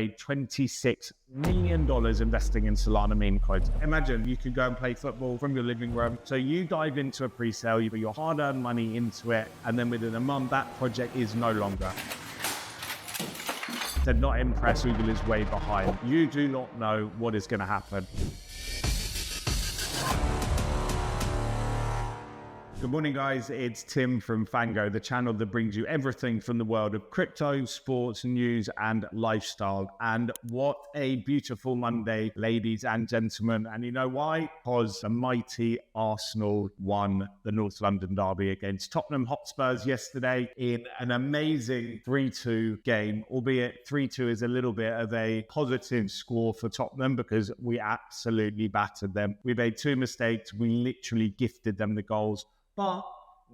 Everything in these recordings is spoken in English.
made $26 million investing in Solana meme coins. Imagine you could go and play football from your living room. So you dive into a pre-sale, you put your hard-earned money into it, and then within a month, that project is no longer. They're not impressed, Google is way behind. You do not know what is going to happen. Good morning, guys. It's Tim from FNGO, the channel that brings you everything from the world of crypto, sports, news, and lifestyle. And what a beautiful Monday, ladies and gentlemen. And you know why? Because the mighty Arsenal won the North London derby against Tottenham Hotspurs yesterday in an amazing 3-2 game, albeit 3-2 is a little bit of a positive score for Tottenham because we absolutely battered them. We made two mistakes. We literally gifted them the goals. But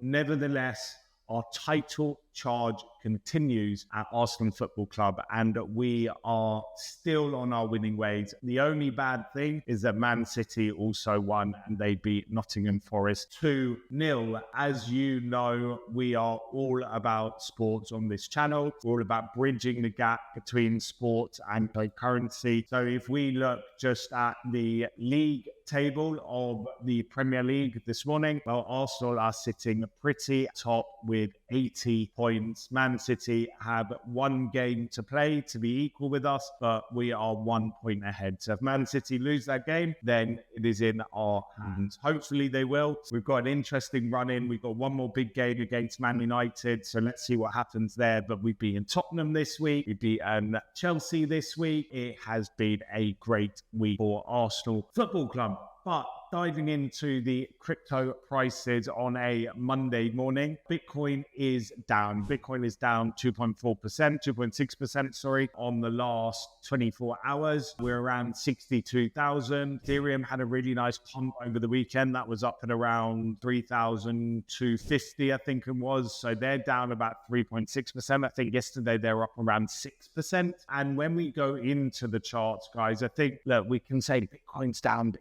nevertheless, our title charge continues at Arsenal Football Club, and we are still on our winning ways. The only bad thing is that Man City also won, and they beat Nottingham Forest 2-0. As you know, we are all about sports on this channel. We're all about bridging the gap between sports and currency. So if we look just at the league table of the Premier League this morning, well, Arsenal are sitting pretty top with 80 points. Man City have one game to play to be equal with us, but we are 1 point ahead. So if Man City lose that game, then it is in our hands. Hopefully they will. We've got an interesting run in. We've got one more big game against Man United, so let's see what happens there. But we've beaten Tottenham this week. We've beaten Chelsea this week. It has been a great week for Arsenal Football Club. But diving into the crypto prices on a Monday morning, Bitcoin is down. Bitcoin is down 2.6%, on the last 24 hours. We're around 62,000. Ethereum had a really nice pump over the weekend. That was up at around 3,250, I think it was. So they're down about 3.6%. I think yesterday they were up around 6%. And when we go into the charts, guys, I think, look, we can say Bitcoin's down.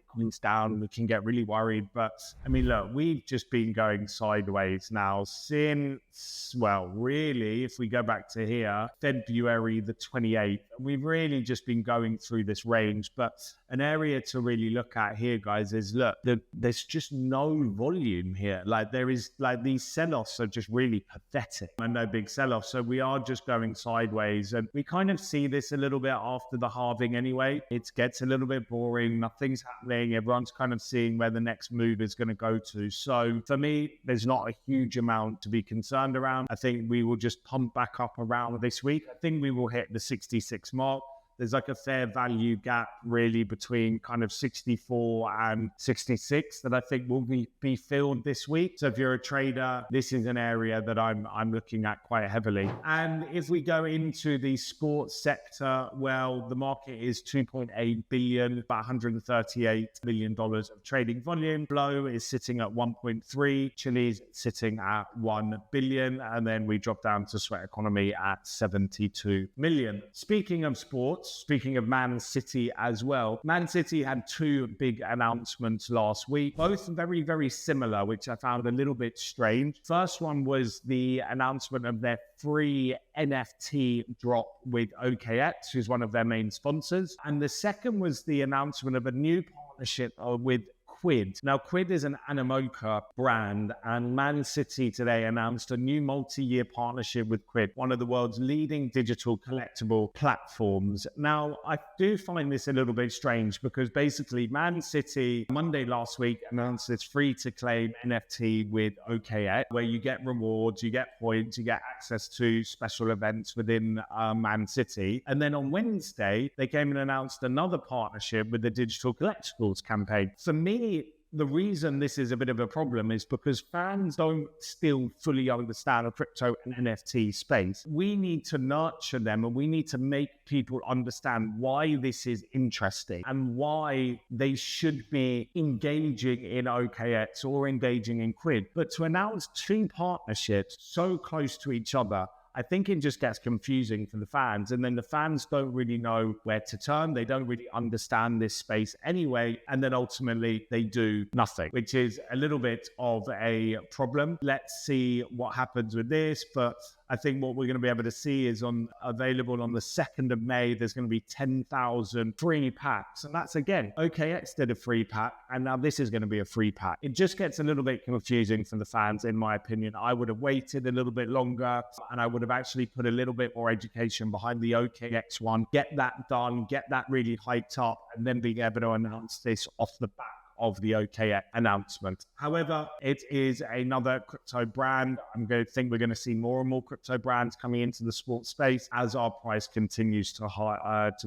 We can get really worried, but I mean, look, we've just been going sideways now since, well, really, if we go back to here, February the 28th, we've really just been going through this range. But an area to really look at here, guys, is look, there's just no volume here. Like there is, like these sell-offs are just really pathetic and no big sell-offs. So we are just going sideways, and we kind of see this a little bit after the halving anyway. It gets a little bit boring. Nothing's happening. Everyone's kind of seeing where the next move is going to go to. So for me, there's not a huge amount to be concerned around. I think we will just pump back up around this week. I think we will hit the 66 mark. There's like a fair value gap really between kind of 64 and 66 that I think will be filled this week. So if you're a trader, this is an area that I'm looking at quite heavily. And if we go into the sports sector, well, the market is 2.8 billion, about $138 million of trading volume. Flow is sitting at 1.3, Chile's sitting at 1 billion, and then we drop down to sweat economy at 72 million. Speaking of sports, speaking of Man City as well, Man City had two big announcements last week, both very, very similar, which I found a little bit strange. First one was the announcement of their free NFT drop with OKX, who's one of their main sponsors. And the second was the announcement of a new partnership with Quid. Now, Quid is an Animoca brand, and Man City today announced a new multi-year partnership with Quid, one of the world's leading digital collectible platforms. Now, I do find this a little bit strange because basically Man City, Monday last week, announced this free-to-claim NFT with OKX, where you get rewards, you get points, you get access to special events within Man City. And then on Wednesday, they came and announced another partnership with the digital collectibles campaign. For me, the reason this is a bit of a problem is because fans don't still fully understand the crypto and NFT space. We need to nurture them, and we need to make people understand why this is interesting and why they should be engaging in OKX or engaging in Quid. But to announce two partnerships so close to each other, I think it just gets confusing for the fans. And then the fans don't really know where to turn. They don't really understand this space anyway. And then ultimately they do nothing, which is a little bit of a problem. Let's see what happens with this. But I think what we're going to be able to see is available on the 2nd of May, there's going to be 10,000 free packs. And that's, again, OKX did a free pack, and now this is going to be a free pack. It just gets a little bit confusing for the fans, in my opinion. I would have waited a little bit longer, and I would have actually put a little bit more education behind the OKX one, get that done, get that really hyped up, and then being able to announce this off the back of the OKX announcement. However, it is another crypto brand. We're going to see more and more crypto brands coming into the sports space as our price continues to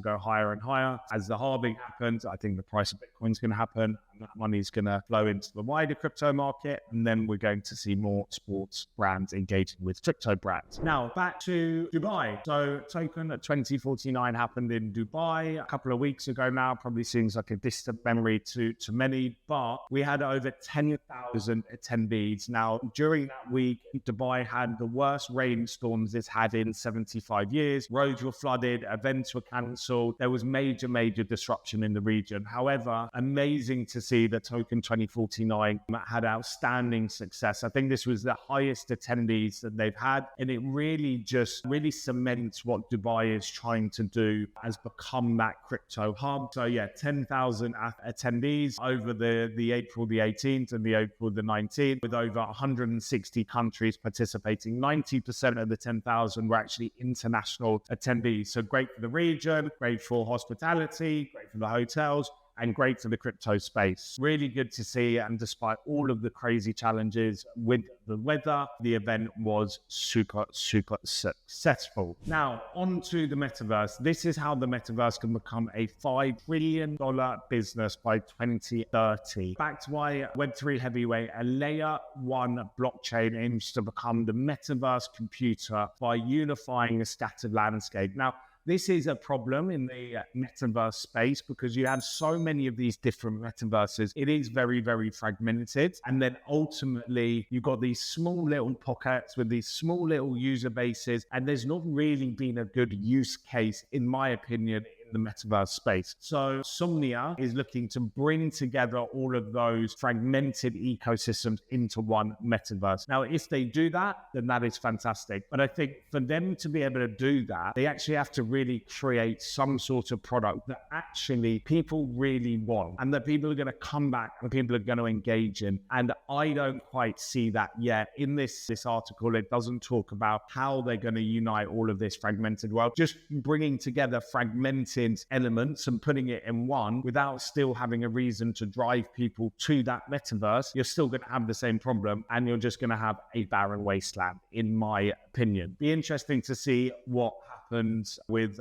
go higher and higher. As the halving happens, I think the price of Bitcoin is going to happen, and that money is going to flow into the wider crypto market, and then we're going to see more sports brands engaging with crypto brands. Now, back to Dubai. So Token at 2049 happened in Dubai a couple of weeks ago now. Probably seems like a distant memory to many, but we had over 10,000 attendees. Now, during that week, Dubai had the worst rainstorms it's had in 75 years. Roads were flooded, events were cancelled. There was major disruption in the region. However, amazing to see that Token 2049 had outstanding success. I think this was the highest attendees that they've had, and it really cements what Dubai is trying to do as become that crypto hub. So yeah, 10,000 attendees over the April the 18th and the April the 19th, with over 160 countries participating. 90% of the 10,000 were actually international attendees. So great for the region, great for hospitality, great for the hotels, and great for the crypto space. Really good to see, and despite all of the crazy challenges with the weather, the event was super successful. Now, on to the metaverse. This is how the metaverse can become a $5 trillion business by 2030. Backed by Web3 heavyweight, a layer 1 blockchain aims to become the metaverse computer by unifying a scattered landscape. Now, this is a problem in the metaverse space because you have so many of these different metaverses. It is very fragmented. And then ultimately, you've got these small little pockets with these small little user bases. And there's not really been a good use case, in my opinion, in the metaverse space. So Somnia is looking to bring together all of those fragmented ecosystems into one metaverse. Now, if they do that, then that is fantastic. But I think for them to be able to do that, they actually have to really create some sort of product that actually people really want and that people are going to come back and people are going to engage in. And I don't quite see that yet. In this article, it doesn't talk about how they're going to unite all of this fragmented world. Just bringing together fragmented elements and putting it in one without still having a reason to drive people to that metaverse, you're still going to have the same problem and you're just going to have a barren wasteland, in my opinion. Be interesting to see what happens with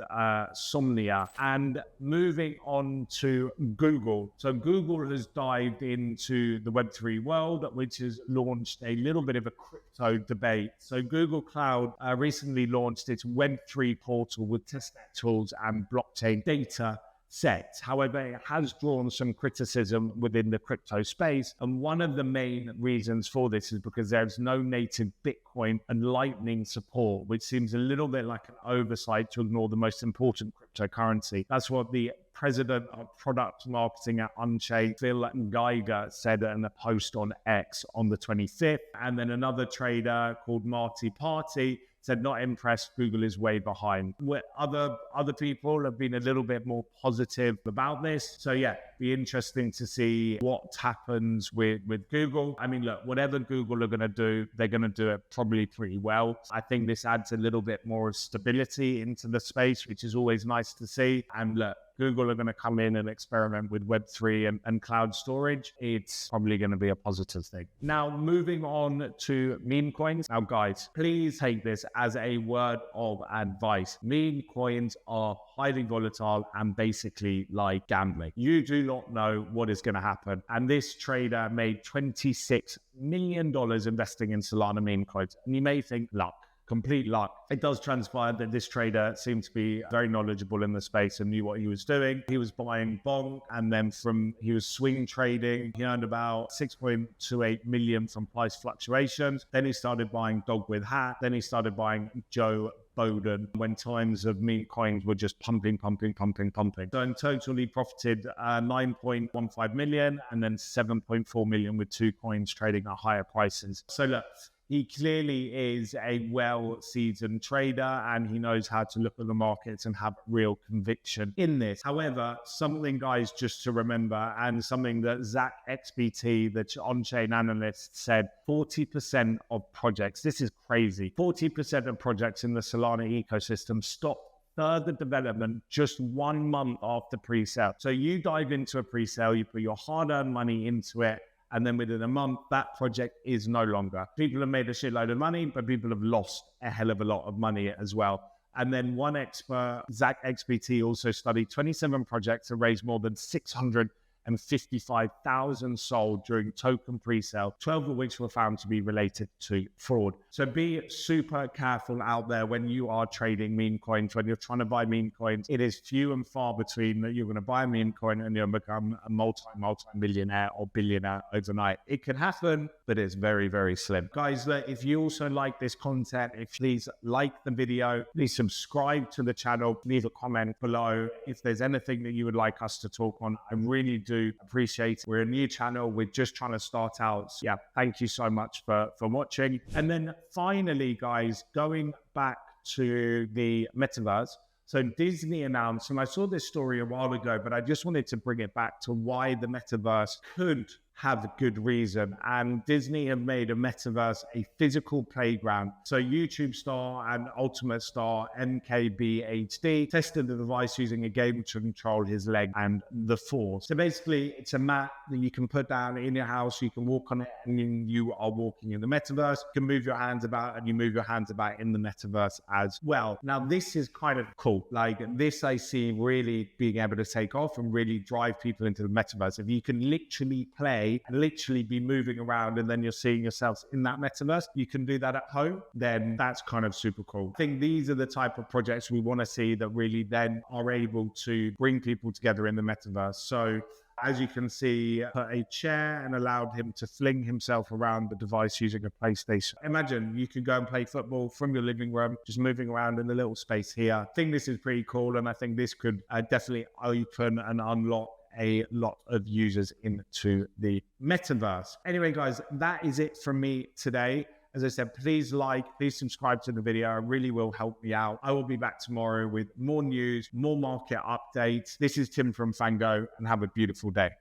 Somnia. And moving on to Google. So Google has dived into the Web3 world, which has launched a little bit of a crypto debate. So Google Cloud recently launched its Web3 portal with testnet tools and blockchain data sets. However, it has drawn some criticism within the crypto space. And one of the main reasons for this is because there's no native Bitcoin and Lightning support, which seems a little bit like an oversight to ignore the most important cryptocurrency. That's what the president of product marketing at Unchained, Phil Geiger, said in a post on X on the 25th. And then another trader called Marty Party said, not impressed, Google is way behind. Other people have been a little bit more positive about this. So yeah, be interesting to see what happens with Google. I mean, look, whatever Google are going to do, they're going to do it probably pretty well. I think this adds a little bit more stability into the space, which is always nice to see. And look, Google are going to come in and experiment with Web3 and cloud storage. It's probably going to be a positive thing. Now, moving on to meme coins. Now, guys, please take this as a word of advice. Meme coins are highly volatile and basically like gambling. You do not know what is going to happen. And this trader made $26 million investing in Solana meme coins. And you may think, luck. Complete luck. It does transpire that this trader seemed to be very knowledgeable in the space and knew what he was doing. He was buying Bong, and then he was swing trading. He earned about 6.28 million from price fluctuations. Then he started buying Dog with Hat. Then he started buying Joe Biden when times of meme coins were just pumping. So in total, he profited 9.15 million and then 7.4 million with two coins trading at higher prices. So look, He clearly is a well-seasoned trader and he knows how to look at the markets and have real conviction in this. However, something, guys, just to remember, and something that Zach XBT, the on-chain analyst, said, 40% of projects, this is crazy, 40% of projects in the Solana ecosystem stop further development just 1 month after pre-sale. So you dive into a pre-sale, you put your hard-earned money into it, and then within a month, that project is no longer. People have made a shitload of money, but people have lost a hell of a lot of money as well. And then one expert, Zach XBT, also studied 27 projects and raised more than 655,000 sold during token pre-sale, 12 of which were found to be related to fraud. So be super careful out there when you are trading meme coins, when you're trying to buy meme coins. It is few and far between that you're going to buy a meme coin and you'll become a multi-millionaire or billionaire overnight. It can happen, but it's very, very slim. Guys, if you also like this content, please like the video, please subscribe to the channel, leave a comment below if there's anything that you would like us to talk on. I really do appreciate it. We're a new channel. We're just trying to start out. So yeah, thank you so much for watching. And then finally, guys, going back to the metaverse. So Disney announced, and I saw this story a while ago, but I just wanted to bring it back to why the metaverse could have good reason. And Disney have made a metaverse a physical playground. So YouTube star and Ultimate star MKBHD tested the device using a game to control his leg and the force. So basically, it's a mat that you can put down in your house. You can walk on it and you are walking in the metaverse. You can move your hands about and you move your hands about in the metaverse as well. Now, this is kind of cool. Like this, I see really being able to take off and really drive people into the metaverse. If you can literally play and literally be moving around and then you're seeing yourselves in that metaverse, you can do that at home, then that's kind of super cool. I think these are the type of projects we want to see that really then are able to bring people together in the metaverse. So as you can see, put a chair and allowed him to fling himself around the device using a PlayStation. Imagine you could go and play football from your living room, just moving around in the little space here. I think this is pretty cool, and I think this could definitely open and unlock a lot of users into the metaverse. Anyway, guys, that is it from me today. As I said, please subscribe to the video. It really will help me out. I will be back tomorrow with more news, more market updates. This is Tim from FNGO, and have a beautiful day.